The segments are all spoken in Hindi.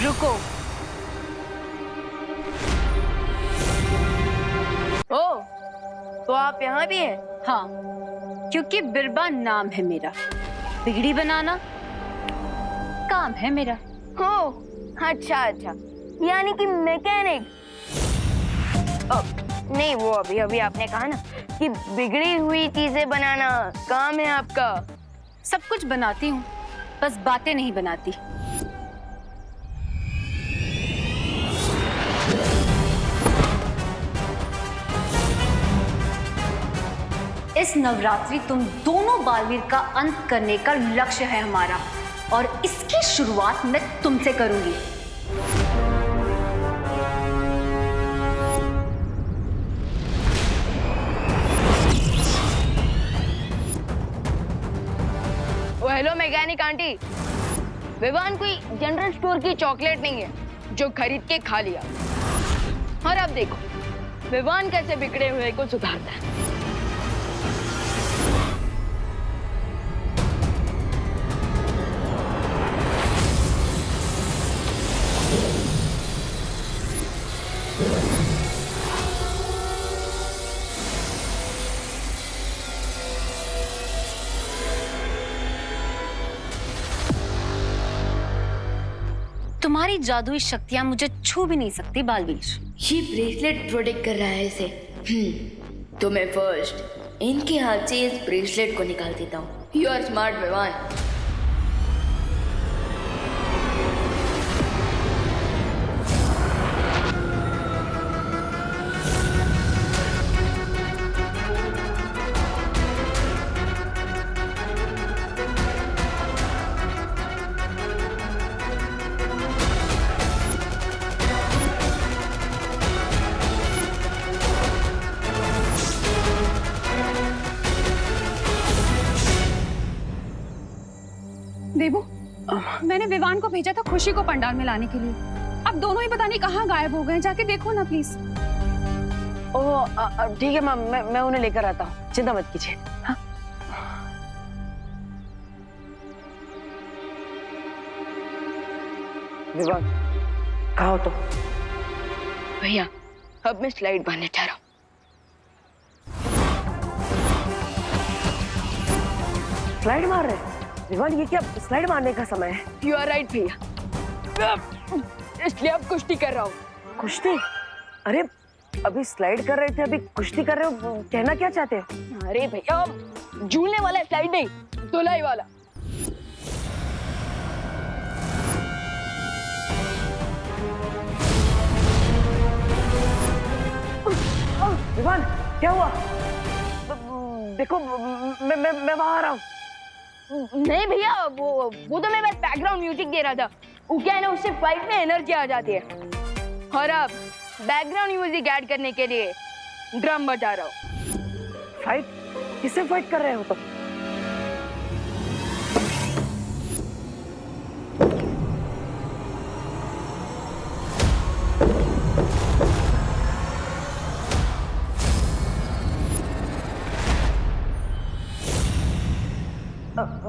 रुको। ओ, तो आप यहाँ भी हैं? हाँ, क्योंकि बिरबा नाम है मेरा, बिगड़ी बनाना काम है मेरा। हो, अच्छा अच्छा, यानी कि मैकेनिक। नहीं, वो अभी अभी आपने कहा ना कि बिगड़ी हुई चीजें बनाना काम है आपका। सब कुछ बनाती हूँ, बस बातें नहीं बनाती। इस नवरात्रि तुम दोनों बालवीर का अंत करने का लक्ष्य है हमारा, और इसकी शुरुआत मैं तुमसे करूंगी। हेलो मैकेनिक आंटी, विवान कोई जनरल स्टोर की चॉकलेट नहीं है जो खरीद के खा लिया। और अब देखो विवान कैसे बिगड़े हुए को सुधारता है। तुम्हारी जादुई शक्तियां मुझे छू भी नहीं सकती बालवीर। ये ब्रेसलेट प्रोटेक्ट कर रहा है इसे। तो मैं फर्स्ट इनके हाथ से इस ब्रेसलेट को निकाल देता हूँ। You are smart Vivaan. Debu, मैंने विवान को भेजा था खुशी को पंडाल में लाने के लिए। अब दोनों ही पता नहीं कहाँ गायब हो गए, जाके देखो ना प्लीज। ओह ठीक है मैम, मैं उन्हें लेकर आता हूँ, चिंता मत कीजिए। हाँ? विवान कहाँ हो तुम? भैया अब मैं स्लाइड मारने जा रहा हूँ। स्लाइड मार रहे हैं? विवान ये क्या स्लाइड मारने का समय है? यू आर राइट भैया, इसलिए अब कुश्ती कर रहा हूँ। कुश्ती? अरे अभी स्लाइड कर रहे थे, अभी कुश्ती कर रहे हो, कहना क्या चाहते हो? अरे भैया झूलने वाला स्लाइड नहीं, धुलाई वाला। विवान क्या हुआ? देखो मैं वहां आ रहा हूँ। नहीं भैया, वो तो मैं बस बैकग्राउंड म्यूजिक दे रहा था। वो क्या है ना, उससे फाइट में एनर्जी आ जाती है। और अब बैकग्राउंड म्यूजिक ऐड करने के लिए ड्रम बजा रहा हूँ। फाइट? किससे फाइट कर रहे हो तुम?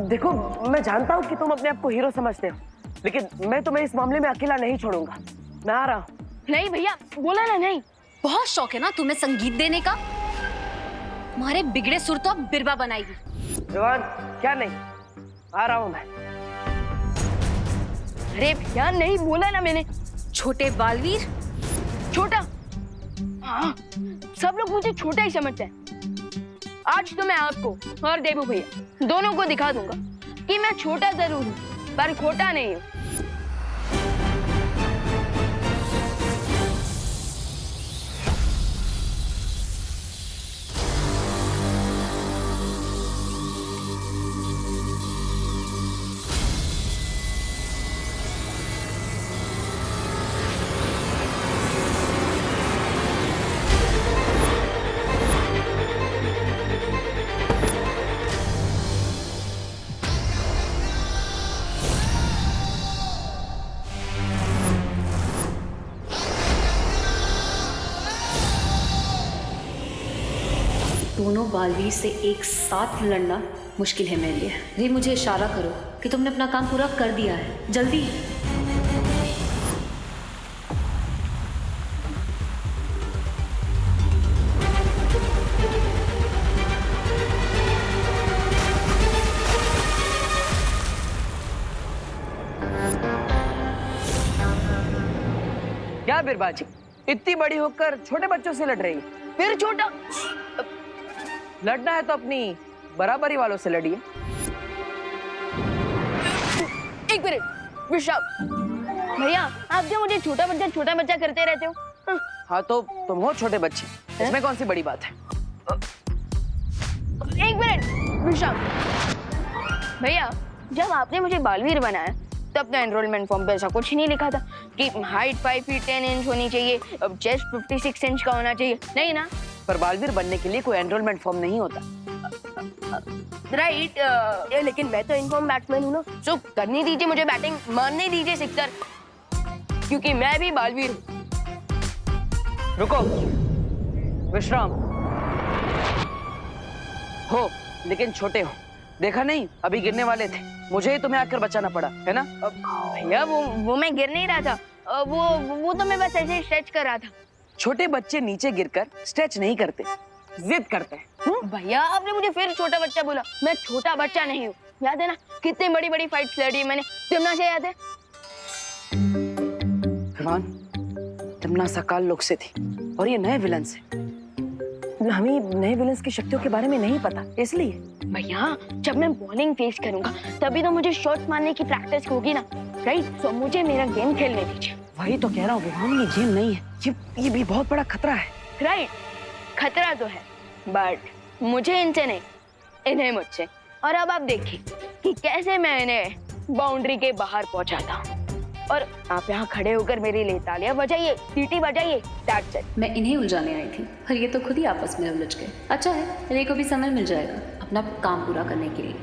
देखो मैं जानता हूँ कि तुम अपने आप को हीरो समझते हो, लेकिन मैं तुम्हें इस मामले में अकेला नहीं छोड़ूंगा। मैं आ रहा हूँ। नहीं भैया, बोला ना नहीं। बहुत शौक है ना तुम्हें संगीत देने का? तुम्हारे बिगड़े सुर तो अब बिरबा बनाएगी। विवान क्या नहीं, आ रहा हूँ मैं। अरे भैया नहीं, बोला ना मैंने। छोटे बालवीर? छोटा? हाँ, सब लोग मुझे छोटा ही समझते हैं। आज तो मैं आपको और देबू भैया दोनों को दिखा दूंगा कि मैं छोटा जरूर हूँ पर खोटा नहीं हूँ। दोनों बालवीर से एक साथ लड़ना मुश्किल है मेरे लिए। रे मुझे इशारा करो कि तुमने अपना काम पूरा कर दिया है। जल्दी। क्या बिरबाजी, इतनी बड़ी होकर छोटे बच्चों से लड़ रही है? फिर छोटा। लड़ना है तो अपनी बराबरी वालों से लड़िए। एक मिनट विशाल भैया, आप जो मुझे छोटा बच्चा करते रहते हो। हाँ तो तुम हो छोटे बच्चे, इसमें कौन सी बड़ी बात है? एक मिनट विशाल भैया, जब आपने मुझे बालवीर बनाया तब तो एनरोलमेंट फॉर्म पे ऐसा कुछ नहीं लिखा था कि हाइट 5 फीट 10 इंच होनी चाहिए, चेस्ट 56 इंच का होना चाहिए, नहीं ना? पर बालवीर बनने के लिए कोई एनरोलमेंट फॉर्म नहीं होता। राइट, लेकिन मैं तो इनफॉर्म बैट्समैन हूँ ना, सो करने दीजिए मुझे बैटिंग, मारने दीजिए सिक्सर, क्योंकि मैं भी बालवीर हूँ। रुको, विश्राम हो लेकिन छोटे हो, देखा नहीं अभी गिरने वाले थे, मुझे ही तुम्हें आकर बचाना पड़ा है ना? भैया वो मैं गिर नहीं रहा था, वो तो मैं बस ऐसे स्ट्रेच कर रहा था। छोटे बच्चे नीचे गिरकर स्ट्रेच नहीं करते, जिद करते हैं। भैया आपने मुझे फिर छोटा बच्चा बोला, मैं छोटा बच्चा नहीं हूँ, याद है ना कितनी बड़ी बड़ी फाइट्स लड़ी है मैंने, तिमना से याद है? विवान, तिमना सकाल लोग से थी और ये नए विलन से, हमें नए विलन्स की शक्तियों के बारे में नहीं पता, इसलिए। भैया जब मैं बॉलिंग फेस करूंगा तभी तो मुझे शॉट्स मारने की प्रैक्टिस होगी ना, राइट? तो मुझे मेरा गेम खेलने दीजिए। वही तो कह रहा हूँ विवान, ये गेम नहीं है, ये भी बहुत बड़ा खतरा है। राइट, खतरा तो है, बट मुझे इनसे नहीं, इन्हें मुझसे। और अब आप देखिए कि कैसे मैं इन्हें बाउंड्री के बाहर पहुंचाता हूँ। और आप यहाँ खड़े होकर मेरी लिए तालियां बजाइए, सीटी बजाइए, दैट्स इट। मैं इन्हें उलझाने आई थी, पर ये तो खुद ही आपस में उलझ गए। अच्छा है, रे को भी समय मिल जाएगा अपना काम पूरा करने के लिए।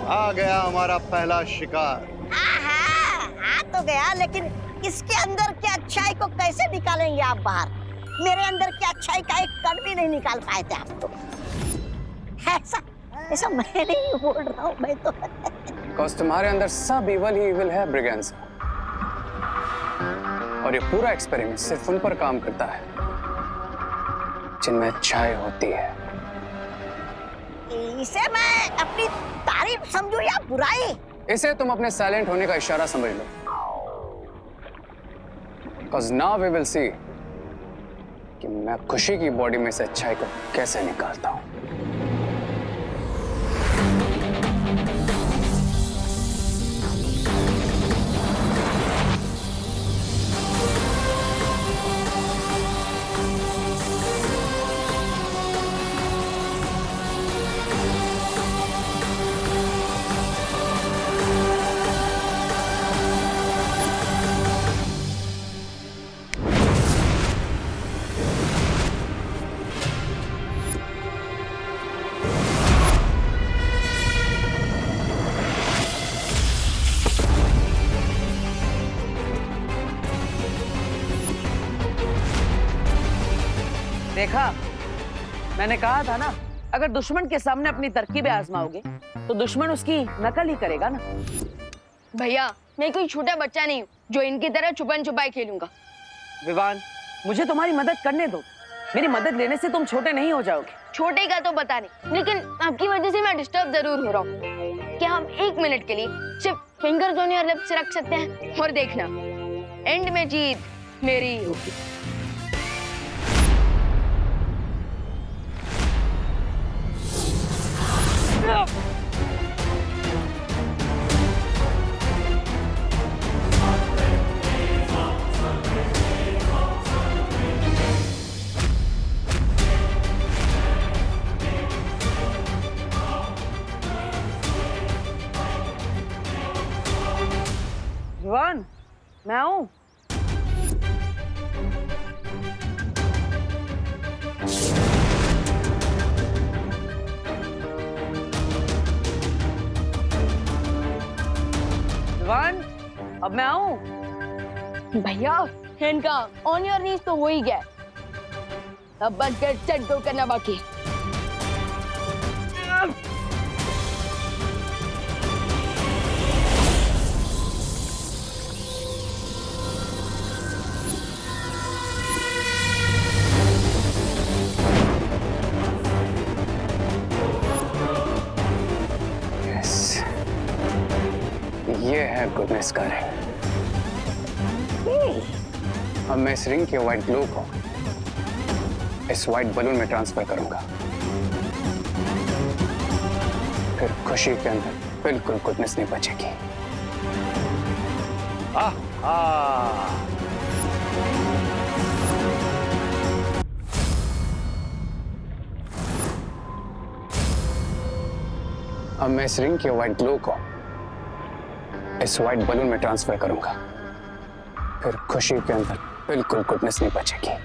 आ गया हमारा पहला शिकार। आ तो गया, लेकिन इसके अंदर की अच्छाई को कैसे निकालेंगे आप बाहर? मेरे अंदर की अच्छाई का एक कण भी नहीं निकाल पाए थे आप तो। ऐसा मैं नहीं बोल रहा हूँ, मैं तो बिकॉज़ तुम्हारे अंदर सब इवल ही इवल है ब्रिगेंस, और ये पूरा एक्सपेरिमेंट सिर्फ उन पर काम करता है जिनमें अच्छाई होती है। इसे मैं अपनी तारीफ समझूं या बुराई? इसे तुम अपने साइलेंट होने का इशारा समझ लो, because now we will see कि मैं खुशी की बॉडी में से अच्छाई को कैसे निकालता हूं। देखा, मैंने कहा था ना, अगर दुश्मन के सामने अपनी तरकीबें आजमाओगे तो दुश्मन उसकी नकल ही करेगा ना। भैया मैं कोई छोटा बच्चा नहीं हूँ जो इनकी तरह छुपन छुपाई खेलूंगा। विवान, मुझे तुम्हारी मदद करने दो, मेरी मदद लेने से तुम छोटे नहीं हो जाओगे। छोटे का तो पता नहीं, लेकिन आपकी वजह से मैं डिस्टर्ब जरूर हो रहा हूँ। क्या हम 1 मिनट के लिए सिर्फ फिंगर्स ऑन योर लिप्स रख सकते हैं? और देखना, एंड में जीत मेरी ही होगी। विवान, मैं हूं। विवान, अब मैं आऊं? भैया इनका ऑन योर नीज तो हो ही गया, अब बस गेट सेट गो करना बाकी है। गुडनेस का रिंग। अब मैं इस रिंग के व्हाइट ग्लो को इस व्हाइट बलून में ट्रांसफर करूंगा, फिर खुशी के अंदर बिल्कुल गुडनेस नहीं बचेगी। अब मैं इस रिंग के व्हाइट ग्लो को इस व्हाइट बलून में ट्रांसफर करूंगा, फिर खुशी के अंदर बिल्कुल गुडनेस नहीं बचेगी।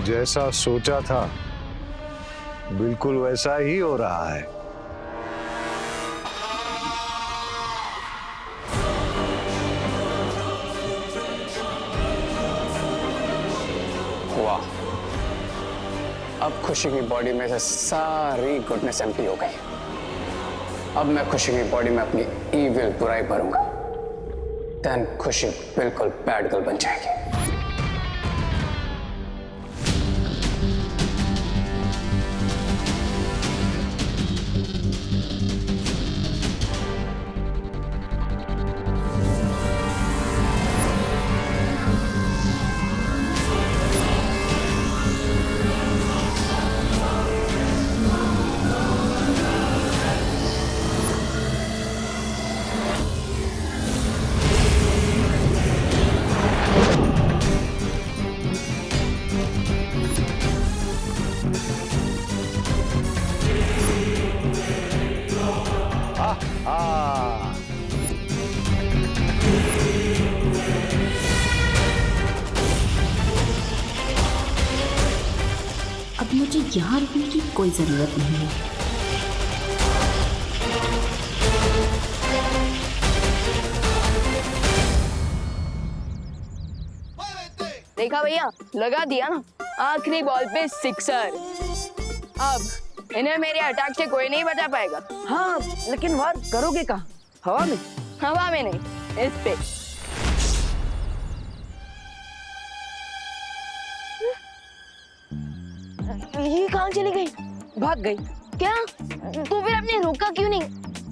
जैसा सोचा था बिल्कुल वैसा ही हो रहा है। वाह, अब खुशी की बॉडी में से सारी गुडनेस एम्प्टी हो गई। अब मैं खुशी की बॉडी में अपनी ईविल बुराई भरूंगा, देन खुशी बिल्कुल बैड गर्ल बन जाएगी। अब मुझे यहाँ रुकने की कोई जरूरत नहीं है। देखा भैया, लगा दिया ना, आखिरी बॉल पे सिक्सर। अब इन्हें मेरे अटैक से कोई नहीं बचा पाएगा। हाँ, लेकिन वार करोगे कहाँ? हवा में? हवा में नहीं, इस पे। ये कहाँ चली गई? भाग गई। क्या? तो फिर आपने रोका क्यों नहीं?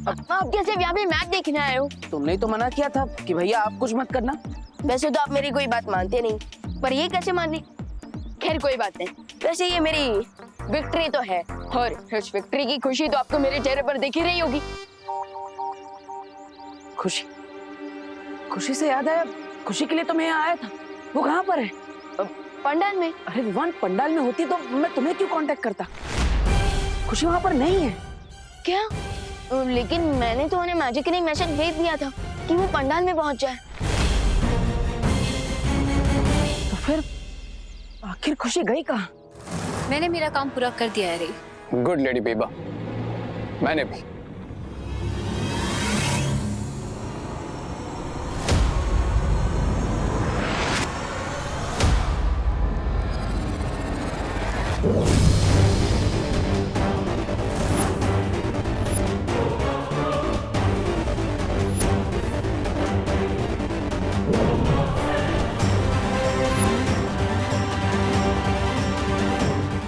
आप कैसे यहाँ पे मैच देखने आए हो? तुमने ही तो मना किया था कि भैया आप कुछ मत करना। वैसे तो आप मेरी कोई बात मानते नहीं, पर ये कैसे मान ली? खैर कोई बात नहीं। वैसे ये मेरी विक्ट्री तो है, और इस विक्ट्री की खुशी तो आपको मेरे चेहरे पर दिख ही रही होगी। खुशी? खुशी से याद आया, खुशी के लिए तो मैं यहाँ आया था। वो कहाँ पर है? पंडाल में। अरे विवान, पंडाल में होती तो मैं तुम्हें क्यों कांटेक्ट करता? खुशी वहाँ पर नहीं है। क्या? लेकिन मैंने तो उन्हें मैजिकली मैसेज भेज दिया था कि वो पंडाल में पहुंच जाए। तो फिर आखिर खुशी गई कहाँ? मैंने मेरा काम पूरा कर दिया है रे। गुड लेडी बेबा, मैंने भी।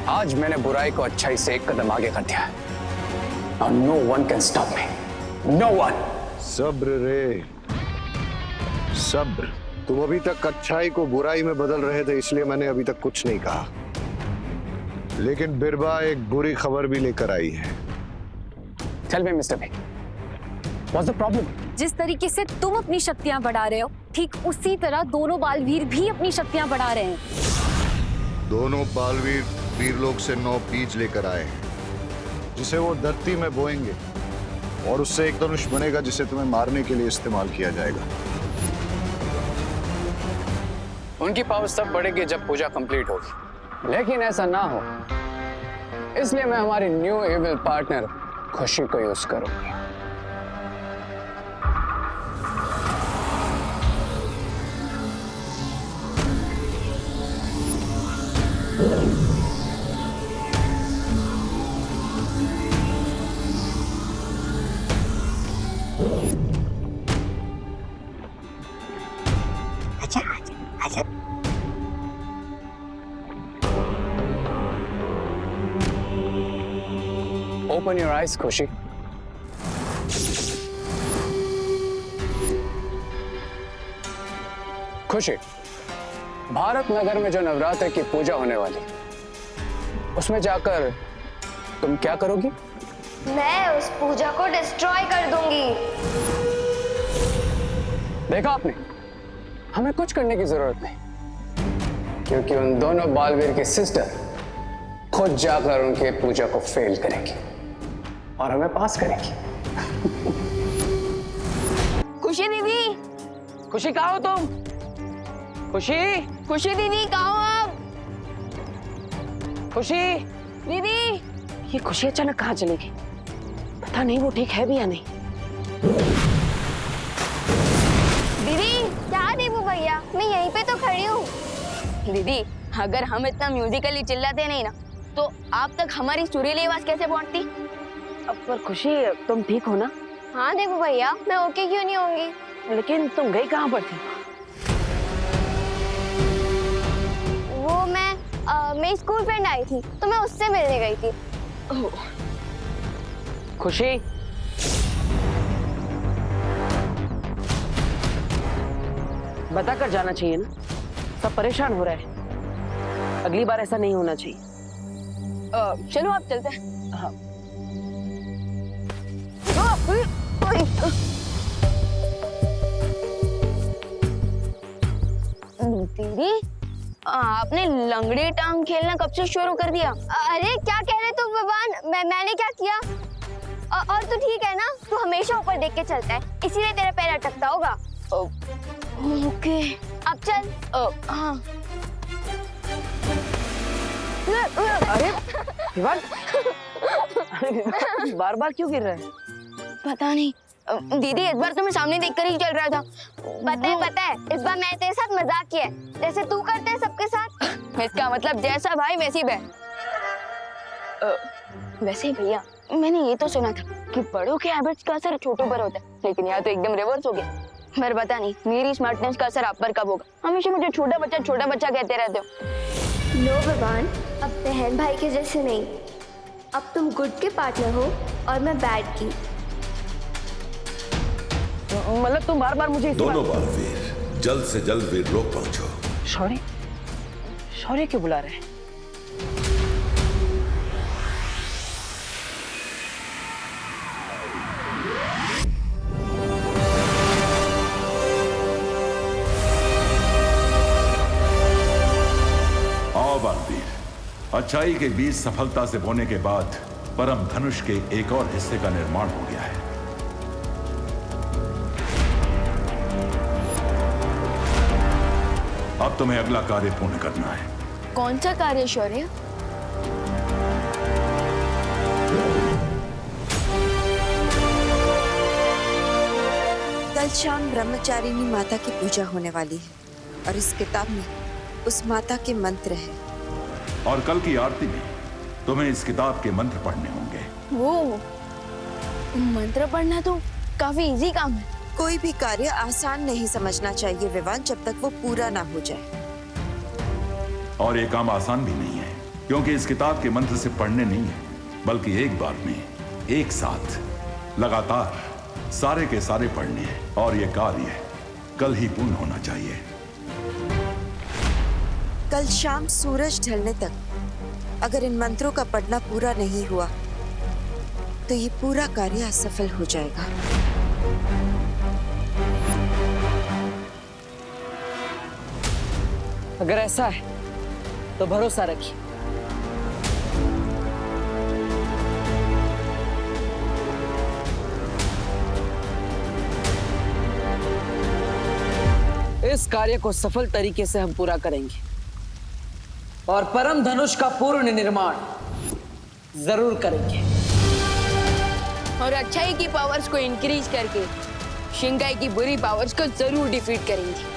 आज मैंने बुराई को अच्छाई से एक कदम आगे कर दिया है। Now no one can stop me. No one. सब्र रे, सब्र। तुम अभी तक अच्छाई को बुराई में बदल रहे थे, इसलिए मैंने अभी तक कुछ नहीं कहा। लेकिन बिरबा एक बुरी खबर भी लेकर आई है। Tell me, Mr. B. What's the problem? जिस तरीके से तुम अपनी शक्तियां बढ़ा रहे हो, ठीक उसी तरह दोनों बालवीर भी अपनी शक्तियां बढ़ा रहे हैं। दोनों बालवीर वीरलोक से 9 बीज लेकर आए हैं, जिसे वो धरती में बोएंगे और उससे एक धनुष बनेगा जिसे तुम्हें मारने के लिए इस्तेमाल किया जाएगा। उनकी पावर तब बढ़ेगी जब पूजा कंप्लीट होगी, लेकिन ऐसा ना हो इसलिए मैं हमारी न्यू एविल पार्टनर खुशी को यूज करूंगी। अच्छा अच्छा। ओपन योर आइज खुशी। खुशी, भारत नगर में जो नवरात्र की पूजा होने वाली, उसमें जाकर तुम क्या करोगी? मैं उस पूजा को डिस्ट्रॉय कर दूंगी। देखा आपने, हमें कुछ करने की जरूरत नहीं, क्योंकि उन दोनों बालवीर की सिस्टर खुद जाकर उनके पूजा को फेल करेगी और हमें पास करेगी। खुशी दीदी, खुशी कहाँ हो तुम? खुशी, खुशी दीदी कहाँ हो आप? खुशी, दीदी, ये खुशी अचानक कहाँ चली गई? पता नहीं वो ठीक है भी या नहीं। दीदी, क्या देवू भैया, मैं यहीं पे तो खड़ी हूँ। दीदी, अगर हम इतना म्यूजिकली चिल्लाते नहीं ना, तो आप तक हमारी सुरीली आवाज कैसे पहुंचती? अब पर खुशी, तुम ठीक हो ना? हाँ देवू भैया, मैं ओके क्यों नहीं होंगी? लेकिन तुम गई कहाँ पर थी? वो मेरी स्कूल फ्रेंड आई थी, तो मैं उससे मिलने गई थी। खुशी, बता कर जाना चाहिए ना, सब परेशान हो रहे हैं। अगली बार ऐसा नहीं होना चाहिए। चलो आप चलते हैं। हाँ। दीदी, आपने लंगड़ी टांग खेलना कब से शुरू कर दिया? अरे क्या कह रहे तुम भगवान, मैंने क्या किया? और तू ठीक है ना? तू हमेशा ऊपर देख के चलता है, इसीलिए तेरा पैर अटकता होगा। ओके, अब चल। हाँ। अरे विवान, बार बार क्यों गिर रहा है? पता नहीं दीदी, इस बार तो मैं सामने देखकर ही चल रहा था। पता है, इस बार मैंने तेरे साथ मजाक किया है, जैसे तू करते है सबके साथ। इसका मतलब जैसा भाई वैसी बहन। वैसे भैया, मैंने ये तो सुना था कि बड़ों के हैबिट्स का असर छोटों पर होता है, लेकिन यहाँ तो एकदम रिवर्स हो गया। पर पता नहीं मेरी स्मार्टनेस का असर आप पर कब होगा। हमेशा मुझे छोटा बच्चा कहते रहते हो। नो भगवान, अब बहन भाई के जैसे नहीं। अब तुम गुड के पार्टनर हो और मैं बैड की। मतलब तुम बार बार मुझे दोनों बालवीर जल्द से जल्द वीरलोक पहुंचो। शौर्य, शौर्य क्यों बुला रहे हैं? आओ बालवीर, अच्छाई के बीज सफलता से बोने के बाद परम धनुष के एक और हिस्से का निर्माण हो गया है। अब तुम्हें अगला कार्य पूर्ण करना है। कौन सा कार्य शौर्य? कल शाम ब्रह्मचारिणी माता की पूजा होने वाली है और इस किताब में उस माता के मंत्र हैं। और कल की आरती में तुम्हें इस किताब के मंत्र पढ़ने होंगे। वो मंत्र पढ़ना तो काफी इजी काम है। कोई भी कार्य आसान नहीं समझना चाहिए विवान, जब तक वो पूरा ना हो जाए। और ये काम आसान भी नहीं है, क्योंकि इस किताब के मंत्र से पढ़ने नहीं है, बल्कि एक बार में एक साथ लगातार सारे के सारे पढ़ने हैं। और ये कार्य कल ही पूर्ण होना चाहिए। कल शाम सूरज ढलने तक अगर इन मंत्रों का पढ़ना पूरा नहीं हुआ तो ये पूरा कार्य असफल हो जाएगा। अगर ऐसा है तो भरोसा रखिए। इस कार्य को सफल तरीके से हम पूरा करेंगे और परम धनुष का पूर्ण निर्माण जरूर करेंगे। और अच्छाई की पावर्स को इंक्रीज करके शिंगाई की बुरी पावर्स को जरूर डिफीट करेंगे।